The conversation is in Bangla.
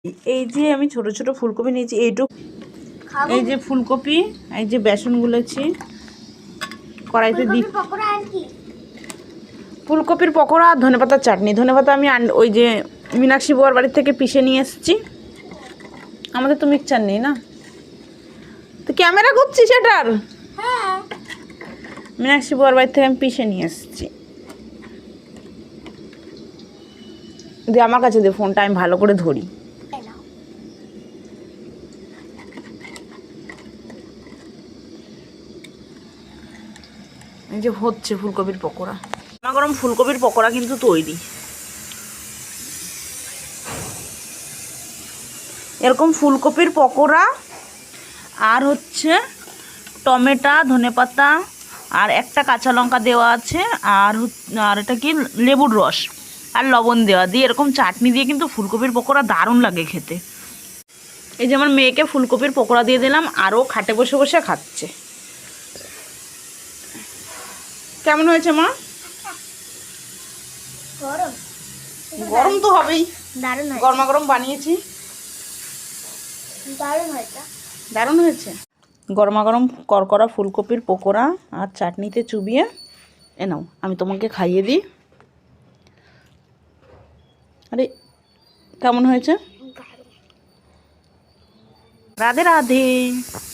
এই যে আমি ছোট ছোট ফুলকপি নিয়েছি এইটুকু, এই যে ফুলকপি, এই যে বেসন গুলেছি কড়াইতে দি। ফুলকপির পকোড়া আর ধনেপাতার চাটনি। ধনেপাতা আমি ওই যে মীনাক্ষী বুয়ার বাড়ি থেকে পিষে নিয়ে এসেছি। আমাদের তো মিক্সচার নেই না, তো ক্যামেরা করছি সেটার। মীনাক্ষী বুয়ার বাড়ি থেকে আমি পিষে নিয়ে এসেছি। দিয়ে আমার কাছে দে ফোনটা, আমি ভালো করে ধরি। এই যে হচ্ছে ফুলকপির পকোড়া। গরমা গরম ফুলকপির পকোড়া কিন্তু তৈরি। এরকম ফুলকপির পকোড়া আর হচ্ছে টমেটো, ধনেপাতা আর একটা কাঁচা লঙ্কা দেওয়া আছে, আর এটা কি লেবুর রস আর লবণ দেওয়া দিয়ে এরকম চাটনি দিয়ে কিন্তু ফুলকপির পকোড়া দারুণ লাগে খেতে। এই যে আমার মেয়েকে ফুলকপির পকোড়া দিয়ে দিলাম, আরও খাটে বসে বসে খাচ্ছে। কেমন হয়েছে মা? গরম তো হবেই, গরমা গরম বানিয়েছি। দারুণ হয়েছে। গরমা গরম করকরা ফুলকপির পকোড়া আর চাটনিতে চুবিয়ে এ নাও, আমি তোমাকে খাইয়ে দিই। আরে কেমন হয়েছে? রাধে রাধে।